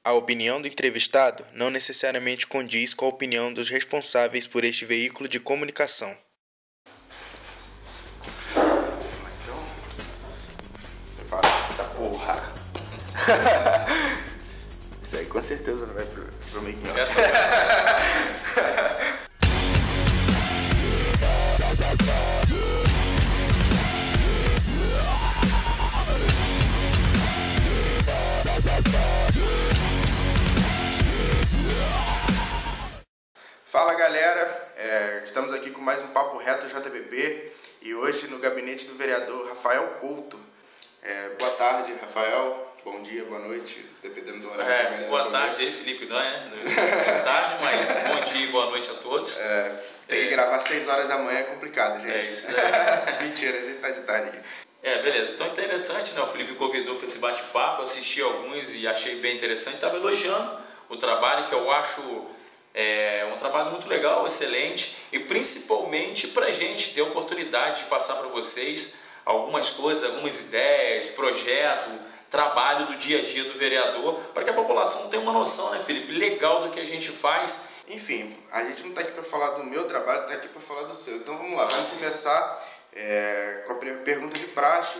A opinião do entrevistado não necessariamente condiz com a opinião dos responsáveis por este veículo de comunicação. Então, prepara. Eita porra! Isso aí com certeza não vai pro making of. Fala galera, estamos aqui com mais um Papo Reto JBB e hoje no gabinete do vereador Rafael Couto. Boa tarde, Rafael. Bom dia, boa noite, dependendo do horário. Boa tarde aí, Felipe, não é? Boa tarde, mas bom dia e boa noite a todos. Tem que gravar 6 horas da manhã é complicado, gente. Isso aí. Mentira, a gente tá de tarde aqui. Beleza. Então interessante, né? O Felipe convidou para esse bate-papo, assisti alguns e achei bem interessante. Estava elogiando o trabalho, que eu acho um trabalho muito legal, excelente, e principalmente para a gente ter a oportunidade de passar para vocês algumas coisas, algumas ideias, projeto, trabalho do dia a dia do vereador, para que a população tenha uma noção, né, Felipe, legal do que a gente faz. Enfim, a gente não está aqui para falar do meu trabalho, está aqui para falar do seu. Então vamos lá, vamos começar com a pergunta de praxe.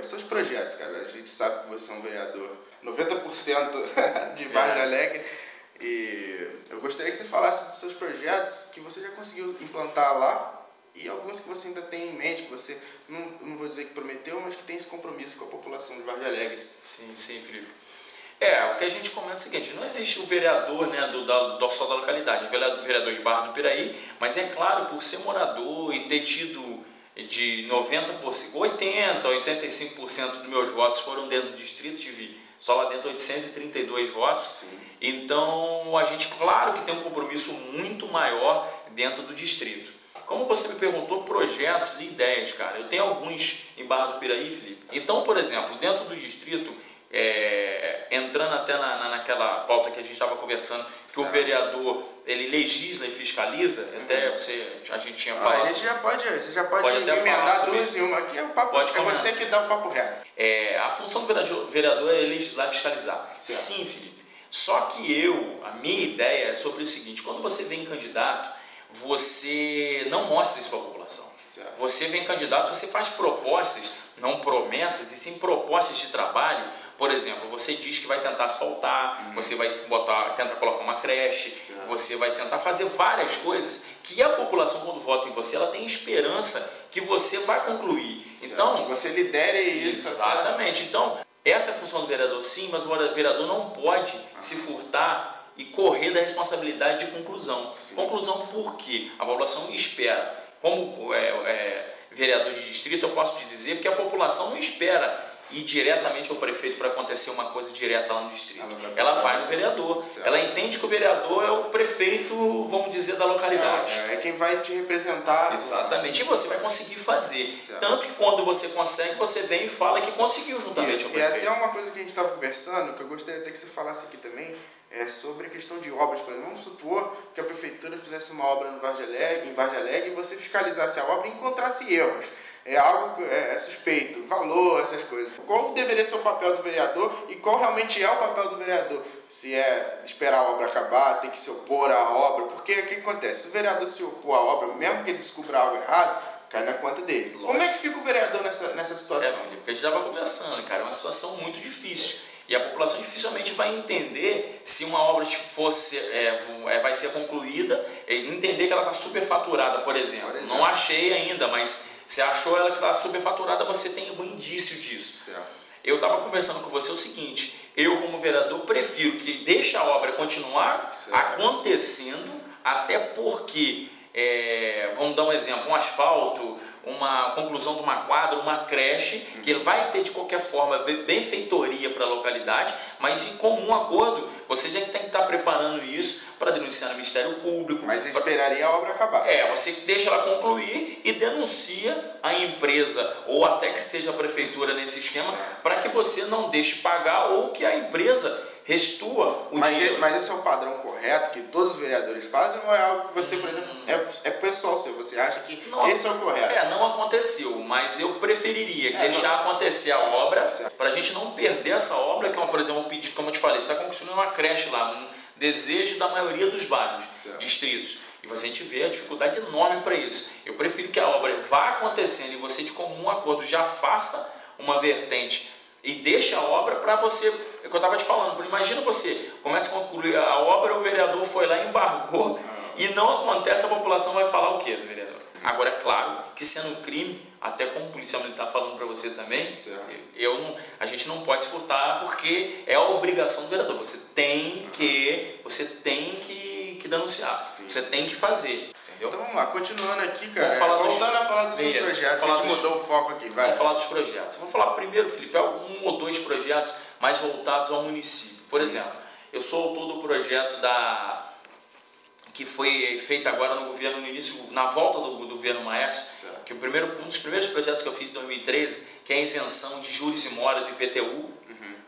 Os seus projetos, cara, a gente sabe que você é um vereador 90% de Vargem Alegre, e eu gostaria que você falasse dos seus projetos que você já conseguiu implantar lá e alguns que você ainda tem em mente, que você, não vou dizer que prometeu, mas que tem esse compromisso com a população de Vargem Alegre. Sim, Felipe. O que a gente comenta é o seguinte, não existe o vereador, né, só da localidade, o vereador de Barra do Piraí, mas é claro, por ser morador e ter tido de 90%, 80%, 85% dos meus votos foram dentro do distrito, tive só lá dentro 832 votos. Sim. Então a gente, claro que tem um compromisso muito maior dentro do distrito. Como você me perguntou, projetos e ideias, cara, eu tenho alguns em Barra do Piraí, Felipe. Então, por exemplo, dentro do distrito, entrando até naquela pauta que a gente estava conversando, que o vereador, ele legisla e fiscaliza, até a gente tinha falado. Você já pode emendar duas em uma. Aqui é o papo, você que dá o papo reto. A função do vereador é legislar e fiscalizar. Certo. Sim, Felipe. Só que a minha ideia é sobre o seguinte, quando você vem candidato, você não mostra isso para a população. Certo. Você vem candidato, você faz propostas, não promessas, e sim propostas de trabalho. Por exemplo, você diz que vai tentar asfaltar, você vai tentar colocar uma creche, certo, você vai tentar fazer várias coisas que a população, quando vota em você, ela tem esperança que você vai concluir. Certo. Então, que você lidere isso. Exatamente. Então, essa é a função do vereador, sim, mas o vereador não pode se furtar e correr da responsabilidade de conclusão. Sim. Conclusão por quê? A população espera. Como vereador de distrito, eu posso te dizer que a população não espera ir diretamente ao prefeito para acontecer uma coisa direta lá no distrito. Ela vai no vereador. Certo. Ela entende que o vereador é o prefeito, vamos dizer, da localidade. É quem vai te representar. Exatamente. E você vai conseguir fazer. Certo. Tanto que quando você consegue, você vem e fala que conseguiu juntamente com o prefeito. E até uma coisa que a gente estava conversando, que eu gostaria até que você falasse aqui também, é sobre a questão de obras. Por exemplo, vamos supor que a prefeitura fizesse uma obra em Vargem Alegre e você fiscalizasse a obra e encontrasse erros. Algo suspeito, valor, essas coisas. Qual deveria ser o papel do vereador e qual realmente é o papel do vereador? Se é esperar a obra acabar, tem que se opor à obra, porque o que acontece? Se o vereador se opor à obra, mesmo que ele descubra algo errado, cai na conta dele. Lógico. Como é que fica o vereador nessa situação? Felipe, a gente estava conversando, cara, é uma situação muito difícil. E a população dificilmente vai entender se uma obra vai ser concluída, entender que ela está superfaturada, por exemplo. Não achei ainda, mas você achou ela que está superfaturada, você tem um indício disso. Certo. Eu estava conversando com você o seguinte, eu como vereador prefiro que deixe a obra continuar acontecendo, até porque, vamos dar um exemplo, um asfalto, uma conclusão de uma quadra, uma creche, que ele vai ter de qualquer forma benfeitoria para a localidade, mas de comum acordo, você já tem que estar preparando isso para denunciar no Ministério Público. Mas esperaria a obra acabar. Você deixa ela concluir e denuncia a empresa, ou até que seja a prefeitura nesse esquema, para que você não deixe pagar ou que a empresa restua o dinheiro. Mas esse é o padrão correto que todos os vereadores fazem, ou é algo que você, por exemplo, é pessoal seu? Você acha que esse é o correto? Não aconteceu, mas eu preferiria deixar acontecer a obra, para a gente não perder essa obra, que é, por exemplo, um pedido, como eu te falei, você está construindo uma creche lá, um desejo da maioria dos bairros, distritos. E a gente vê a dificuldade enorme para isso. Eu prefiro que a obra vá acontecendo e você, de comum acordo, já faça uma vertente e deixa a obra para você, é o que eu estava te falando. Imagina você, começa a concluir a obra, o vereador foi lá e embargou e não acontece, a população vai falar o quê do vereador? Agora, é claro que sendo um crime, até como o policial militar falando para você também, a gente não pode se furtar porque é a obrigação do vereador. Você tem que denunciar, você tem que fazer. Entendeu? Então vamos lá, continuando aqui, cara. Voltando a falar dos seus projetos, a gente mudou o foco aqui, vai. Vamos falar dos projetos. Vamos falar primeiro, Felipe, um ou dois projetos mais voltados ao município. Por exemplo, eu sou autor do projeto que foi feito agora no governo, no início, na volta do governo Maestro, que um dos primeiros projetos que eu fiz em 2013, que é a isenção de juros e mora do IPTU.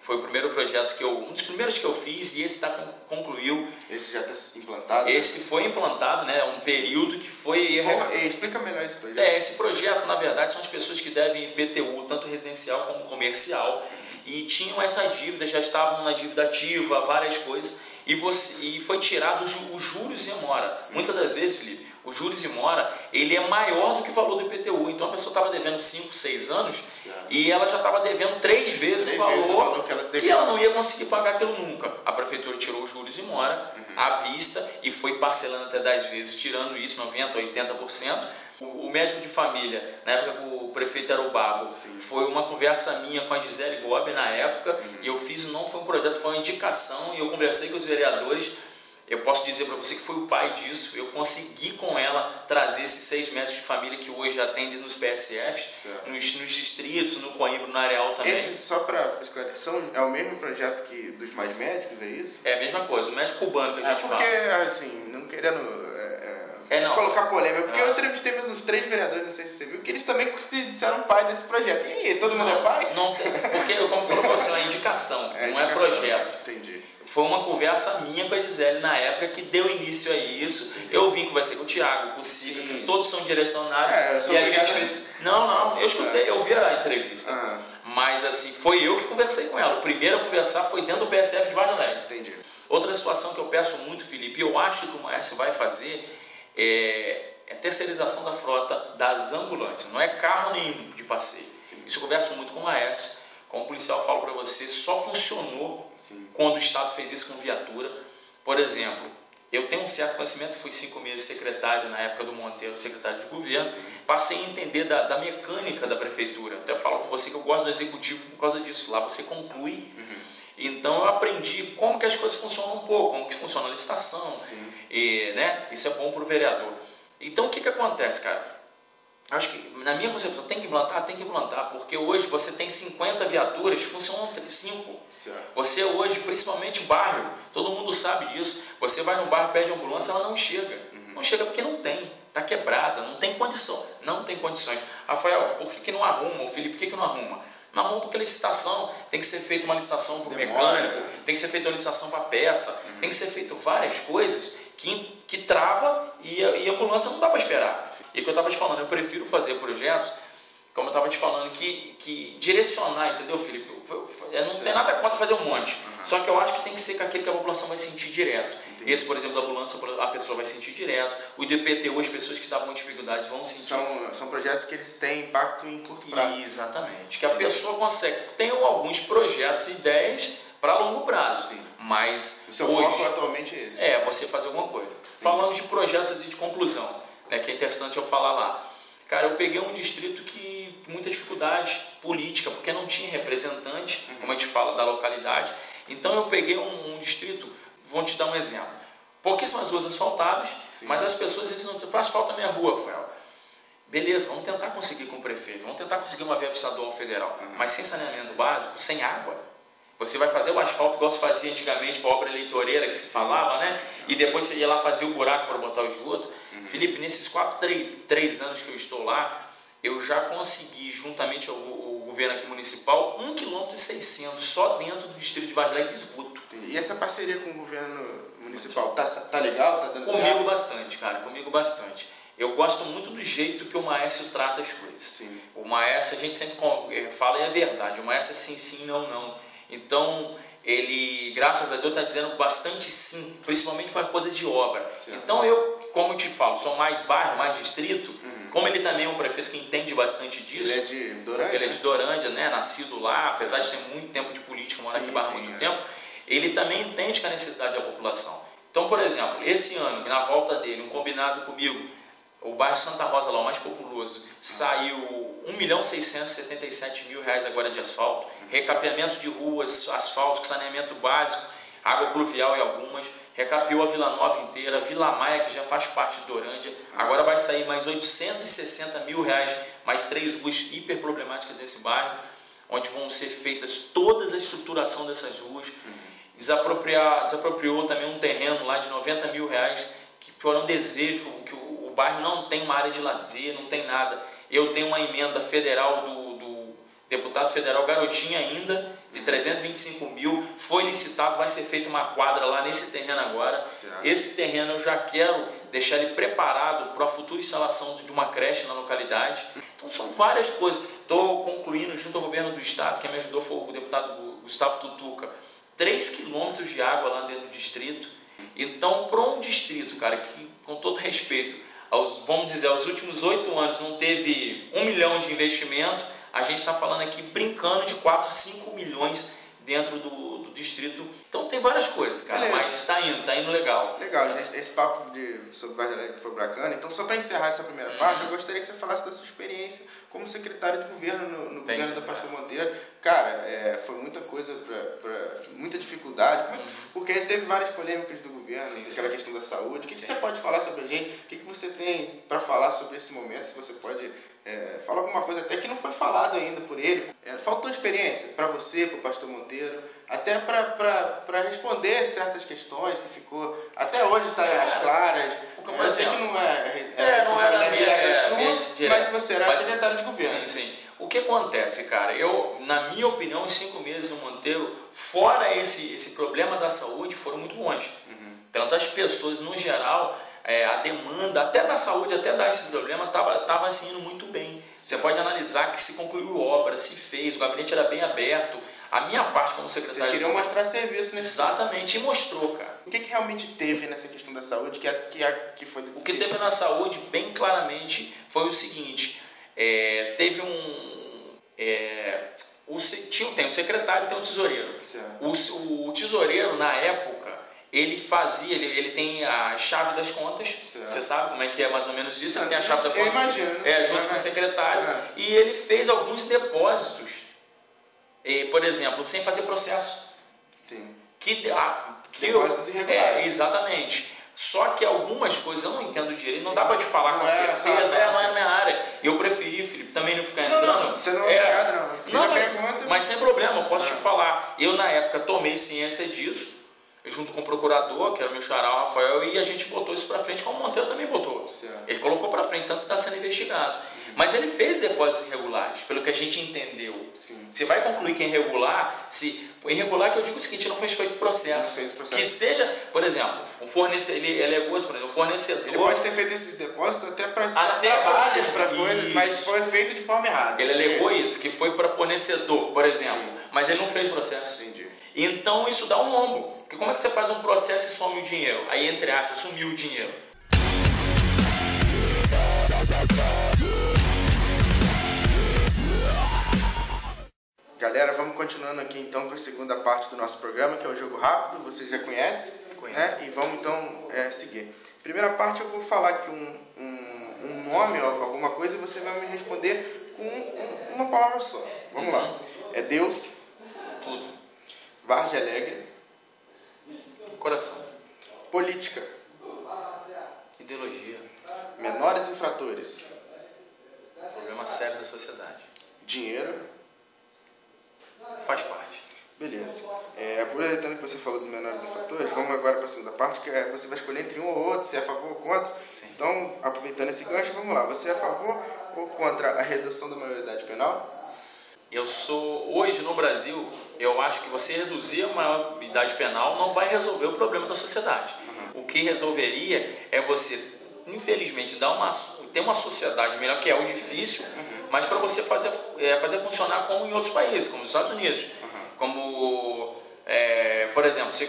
Foi o primeiro projeto um dos primeiros que eu fiz, e esse concluiu. Esse já está implantado? Esse foi implantado, né? Um período que foi... Explica melhor esse projeto. Esse projeto, na verdade, são as pessoas que devem IPTU, tanto residencial como comercial, e tinham essa dívida, já estavam na dívida ativa, várias coisas, e foi tirado os juros e mora. Muitas das vezes, Felipe, os juros e mora, ele é maior do que o valor do IPTU. Então a pessoa estava devendo 5, 6 anos e ela já estava devendo 3 vezes o valor que ela devia. E ela não ia conseguir pagar aquilo nunca. A prefeitura tirou os juros e mora à vista e foi parcelando até 10 vezes, tirando isso, 90%, 80%. O médico de família, na época que o prefeito era o Babo, foi uma conversa minha com a Gisele Gobi na época, e eu fiz, não foi um projeto, foi uma indicação, e eu conversei com os vereadores. Eu posso dizer para você que foi o pai disso. Eu consegui com ela trazer esses 6 médicos de família que hoje atendem nos PSFs, nos distritos, no Coimbra, na Areal também. Esse, só para esclarecer, é o mesmo projeto que dos mais médicos, é isso? É a mesma coisa, o médico cubano que a gente fala. Porque, assim, não querendo colocar polêmica, porque eu entrevistei mais uns 3 vereadores, não sei se você viu, que eles também se disseram pai desse projeto. E aí, todo mundo é pai? Não tem, porque, como falou para você, é uma indicação, não é projeto. Entendi. Foi uma conversa minha com a Gisele na época que deu início a isso. Eu vim conversei com o Thiago, com o Siga, que todos são direcionados. E a gente fez. Não, eu escutei, eu vi a entrevista. Mas assim, foi eu que conversei com ela. O primeiro a conversar foi dentro do PSF de Vargem Alegre. Entendi. Outra situação que eu peço muito, Felipe, e eu acho que o Maércio vai fazer, é a terceirização da frota das ambulâncias. Não é carro nenhum de passeio. Isso eu converso muito com o Maércio. Como policial, eu falo para você, só funcionou quando o Estado fez isso com viatura. Por exemplo, eu tenho um certo conhecimento, fui 5 meses secretário na época do Monteiro, secretário de governo, passei a entender da mecânica da prefeitura. Até falo com você que eu gosto do executivo por causa disso. Lá você conclui. Então eu aprendi como que as coisas funcionam um pouco, como que funciona a licitação. Isso é bom para o vereador. Então o que acontece, cara? Acho que, na minha concepção, tem que implantar, porque hoje você tem 50 viaturas, funcionam 5. Você hoje, principalmente bairro, todo mundo sabe disso. Você vai no bairro, pede ambulância, ela não chega. Não chega porque não tem, está quebrada, não tem condições. Rafael, por que não arruma? O Felipe, por que não arruma? Não arruma porque a licitação, tem que ser feita uma licitação para o mecânico, tem que ser feita uma licitação para a peça, tem que ser feito várias coisas que trava e a ambulância não dá para esperar. E o que eu estava te falando, eu prefiro fazer projetos, como eu estava te falando, que direcionar, entendeu, Felipe? Eu não tenho nada contra fazer um monte, só que eu acho que tem que ser com aquele que a população vai sentir direto. Esse, por exemplo, da ambulância, a pessoa vai sentir direto. O IPTU, as pessoas que estavam com dificuldades vão sentir. São projetos que eles têm impacto em curto prazo. Exatamente. Que a pessoa consegue. Tem alguns projetos, ideias para longo prazo. Mas o seu foco atualmente é esse. É, você fazer alguma coisa. Falando de projetos de conclusão, né, que é interessante eu falar lá. Cara, eu peguei um distrito que muita dificuldade política, porque não tinha representante, como a gente fala, da localidade. Então eu peguei um distrito, vou te dar um exemplo. Pouquíssimas ruas asfaltadas, mas as pessoas dizem, não faz falta na minha rua, Rafael. Beleza, vamos tentar conseguir com o prefeito, vamos tentar conseguir uma verba estadual ou federal, mas sem saneamento básico, sem água. Você vai fazer o asfalto igual se fazia antigamente para a obra eleitoreira que se falava, né? E depois você ia lá fazer o buraco para botar o esgoto. Felipe, nesses 3 anos que eu estou lá, eu já consegui, juntamente ao governo aqui municipal, 1,6 km só dentro do distrito de Vargem Alegre de esgoto. E essa parceria com o governo municipal, tá legal? Tá dando certo? Comigo bastante, cara, comigo bastante. Eu gosto muito do jeito que o Maércio trata as coisas. Sim. O Maércio, a gente sempre fala e é verdade, o Maércio é sim, sim, não, não. Então, ele, graças a Deus, está dizendo bastante sim, principalmente para coisa de obra. Certo. Então, eu, como eu te falo, sou mais bairro, mais distrito, como ele também é um prefeito que entende bastante disso. Ele é de Dorândia? Ele é de Dorândia, né? Nascido lá, apesar de ter muito tempo de política, morar aqui em Barra há muito tempo, ele também entende que a necessidade da população. Então, por exemplo, esse ano, na volta dele, um combinado comigo, o bairro Santa Rosa, lá o mais populoso, saiu R$1.677.000 agora de asfalto, recapeamento de ruas, asfalto, saneamento básico, água pluvial em algumas, recapeou a Vila Nova inteira, Vila Maia, que já faz parte de Dorândia, agora vai sair mais R$860.000, mais 3 ruas hiper problemáticas desse bairro, onde vão ser feitas todas a estruturação dessas ruas. Desapropriou também um terreno lá de R$90.000, que por um desejo, que o bairro não tem uma área de lazer, não tem nada. Eu tenho uma emenda federal do deputado federal Garotinho ainda, de 325 mil, foi licitado, vai ser feita uma quadra lá nesse terreno agora. Certo. Esse terreno eu já quero deixar ele preparado para a futura instalação de uma creche na localidade. Então são várias coisas. Estou concluindo junto ao governo do estado, quem me ajudou foi o deputado Gustavo Tutuca, 3 quilômetros de água lá dentro do distrito. Então, para um distrito, cara, que com todo respeito, vamos dizer, aos últimos 8 anos não teve 1 milhão de investimento, a gente está falando aqui brincando de 4, 5 milhões dentro do distrito. Então tem várias coisas, cara. Beleza. Mas está indo legal. Legal, esse papo sobre Vargem Alegre foi bacana. Então, só para encerrar essa primeira parte, eu gostaria que você falasse da sua experiência como secretário de governo no governo da Pastor Monteiro. Cara, foi muita coisa, muita dificuldade, porque teve várias polêmicas do governo, aquela questão da saúde. O que você pode falar sobre a gente? O que você tem para falar sobre esse momento? Se você pode falar alguma coisa até que não foi falado ainda por ele. Faltou experiência para você, para o Pastor Monteiro, até para responder certas questões que ficou, até hoje está às claras. Eu sei que não é responsabilidade direta sua, mas você era secretário de governo. Sim, sim. O que acontece, cara? Eu, na minha opinião, os 5 meses do Monteiro, fora esse problema da saúde, foram muito bons. Tanto as pessoas, no geral, a demanda, até na saúde, até dar esse problema, estava assim, indo muito bem. Você pode analisar que se concluiu obra, se fez, o gabinete era bem aberto. A minha parte como secretário... Vocês queriam mostrar serviço nesse... Exatamente, e mostrou, cara. O que realmente teve nessa questão da saúde que foi... O que teve na saúde, bem claramente, foi o seguinte. Teve tem um secretário e tem um tesoureiro. O tesoureiro, na época, ele tem as chaves das contas. Certo. Você sabe como é que é mais ou menos isso? Ele tem a chave da conta. Junto com o secretário. E ele fez alguns depósitos. Por exemplo, sem fazer processo. Sim. Depósitos irregulares. Exatamente. Só que algumas coisas eu não entendo direito, não dá pra te falar com certeza, não é a minha área. Eu preferi, Felipe, também não ficar entrando. Você não é não, mas sem problema, eu posso te falar. Eu, na época, tomei ciência disso, junto com o procurador, que era o meu xará, o Rafael, e a gente botou isso pra frente, como o Monteiro também botou. Certo. Ele colocou pra frente, tanto está sendo investigado. Mas ele fez depósitos irregulares, pelo que a gente entendeu. Sim. Você vai concluir que é irregular, irregular que eu digo o seguinte, não fez feito processo. Que seja, por exemplo, um fornecedor, ele alegou isso, por exemplo, um fornecedor... Ele pode ter feito esses depósitos até para trabalhos, para coisas, mas foi feito de forma errada. Ele alegou isso, que foi para fornecedor, por exemplo, mas ele não fez processo. Entendi. Então isso dá um rombo. Porque como é que você faz um processo e some o dinheiro? Aí, entre aspas, sumiu o dinheiro. Galera, vamos continuando aqui então com a segunda parte do nosso programa, que é o Jogo Rápido, você já conhece, né? E vamos então seguir. Primeira parte eu vou falar aqui um nome ou alguma coisa e você vai me responder com uma palavra só. Vamos lá. É Deus. Tudo. Vargem Alegre. Coração. Política. Ideologia. Menores infratores. Problema sério da sociedade. Dinheiro. Faz parte. Beleza. Aproveitando que você falou dos menores infratores, vamos agora para a segunda parte, que você vai escolher entre um ou outro, se é a favor ou contra. Sim. Então, aproveitando esse gancho, vamos lá. Você é a favor ou contra a redução da maioridade penal? Hoje no Brasil, eu acho que você reduzir a maioridade penal não vai resolver o problema da sociedade. O que resolveria é você, infelizmente, ter uma sociedade melhor, que é o difícil, mas para você fazer funcionar como em outros países, como os Estados Unidos. Como, por exemplo, você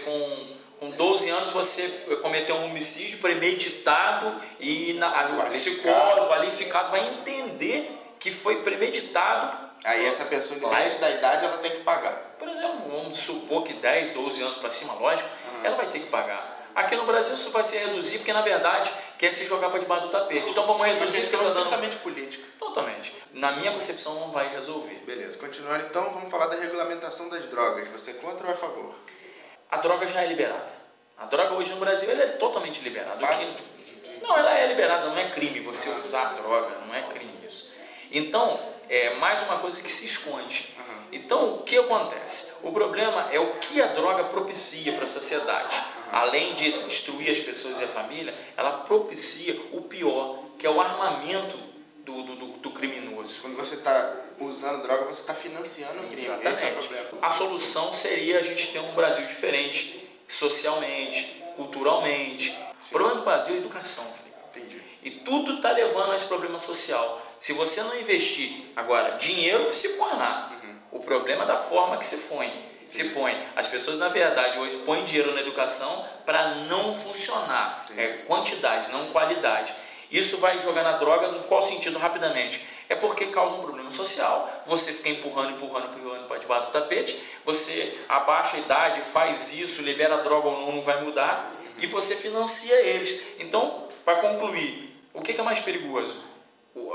com 12 anos você cometeu um homicídio premeditado e o psicólogo qualificado vai entender que foi premeditado. Aí essa pessoa de 10 da idade ela tem que pagar. Por exemplo, vamos supor que 10, 12 anos para cima, lógico, ela vai ter que pagar. Aqui no Brasil isso vai se reduzir porque na verdade quer se jogar para debaixo do tapete. Então vamos reduzir porque é totalmente política. Totalmente. Na minha concepção não vai resolver. Beleza, continuando então, vamos falar da regulamentação das drogas. Você é contra ou a favor? A droga já é liberada. A droga hoje no Brasil ela é totalmente liberada. Não, ela é liberada, não é crime você usar droga, não é crime isso. Então, é mais uma coisa que se esconde. Então, o que acontece? O problema é o que a droga propicia para a sociedade. Além de destruir as pessoas e a família, ela propicia o pior, que é o armamento do criminoso. Quando você está usando droga, você está financiando o crime. Exatamente. Esse é o problema. A solução seria a gente ter um Brasil diferente, socialmente, culturalmente. O problema do Brasil é a educação. Entendi. E tudo está levando a esse problema social. Se você não investir, agora, dinheiro se põe lá. O problema é da forma que se põe. As pessoas, na verdade, hoje põem dinheiro na educação para não funcionar. É quantidade, não qualidade. Isso vai jogar na droga, no qual sentido, rapidamente? É porque causa um problema social. Você fica empurrando para debaixo do tapete. Você abaixa a idade, faz isso, libera a droga ou não vai mudar. E você financia eles. Então, para concluir, o que é mais perigoso?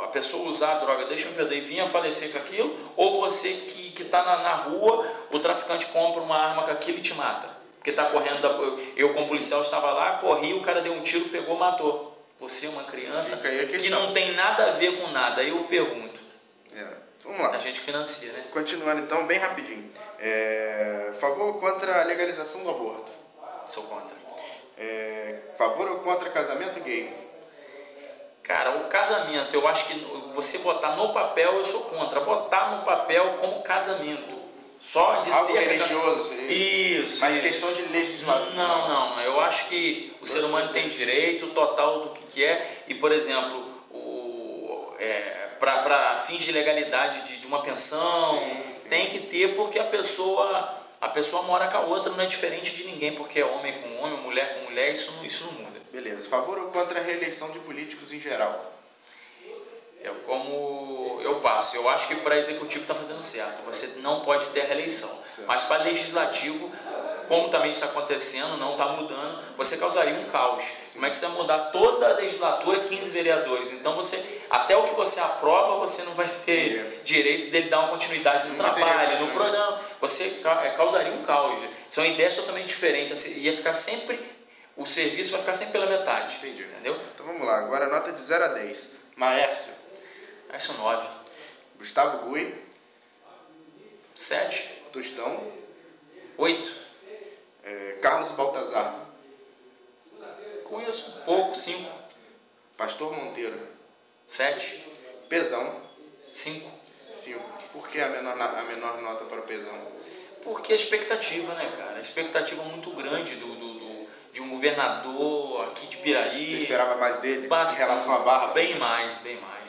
A pessoa usar a droga, deixa um pedaço e vir a falecer com aquilo, ou você que está na rua, o traficante compra uma arma com aquilo e te mata. Porque está correndo, eu como policial estava lá, corri, o cara deu um tiro, pegou, matou. Você é uma criança que não tem nada a ver com nada. Aí eu pergunto. Vamos lá. A gente financia, né? Continuando então, bem rapidinho. Favor ou contra a legalização do aborto? Sou contra. Favor ou contra casamento gay? Cara, o casamento, eu acho que você botar no papel, eu sou contra. Botar no papel como casamento. Só de algo ser religioso, seria? Isso. Mas isso. questão de legislação. Não. Eu acho que o ser humano tem direito total do que quer. E, por exemplo, para fins de legalidade de uma pensão, sim. Tem que ter, porque a pessoa mora com a outra, não é diferente de ninguém, porque é homem com homem, mulher com mulher, isso não muda. Beleza. Favor ou contra a reeleição de políticos em geral? Eu passo. Eu acho que para executivo está fazendo certo. Você não pode ter a reeleição. Certo. Mas para legislativo, como também está acontecendo, não está mudando, você causaria um caos. Sim. Como é que você vai mudar toda a legislatura, 15 vereadores? Então, até o que você aprova, você não vai ter direito dele dar uma continuidade no trabalho, no programa. Você causaria um caos. São ideias totalmente diferentes. Assim, ia ficar sempre... O serviço vai ficar sempre pela metade. Entendi. Entendeu? Então vamos lá. Agora nota de 0 a 10. Maércio. Essa 9. Gustavo Gui. 7. Tostão. 8. Carlos Baltazar. Conheço pouco. 5. Pastor Monteiro. 7. Pezão. 5. 5. Por que a menor nota para o Pezão? Porque a expectativa, né, cara? A expectativa muito grande de um governador aqui de Piraí. Você esperava mais dele Bastante. Em relação à Barra? Bem mais.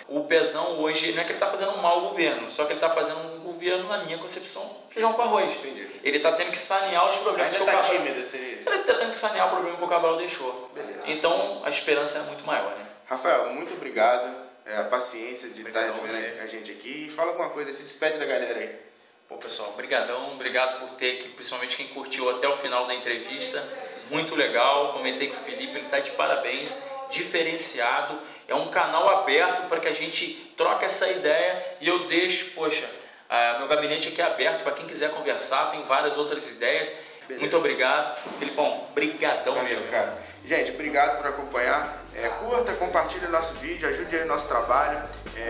O Pezão hoje, não é que ele está fazendo um mau governo, só que ele está fazendo um governo, na minha concepção, feijão com arroz. Entendi. Ele está tendo que sanear os problemas Ainda que o está Cabral... tímido, seria? Ele está tendo que sanear o problema que o Cabral deixou. Beleza. Então, a esperança é muito maior, né? Rafael, muito obrigado. A paciência de estar Obrigado recebendo a gente aqui. E fala alguma coisa, se despede da galera aí. Pô, pessoal, obrigado por ter aqui, principalmente quem curtiu até o final da entrevista. Muito legal, comentei com o Felipe, ele está de parabéns, diferenciado. É um canal aberto para que a gente troque essa ideia e eu deixo, meu gabinete aqui é aberto para quem quiser conversar, tem várias outras ideias. Beleza. Muito obrigado. Felipão, brigadão mesmo. Cara. Gente, obrigado por acompanhar. Curta, compartilhe o nosso vídeo, ajude aí o nosso trabalho.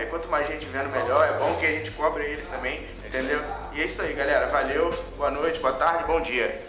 Quanto mais gente vendo, melhor. É bom que a gente cobre eles também, entendeu? E é isso aí, galera. Valeu, boa noite, boa tarde, bom dia.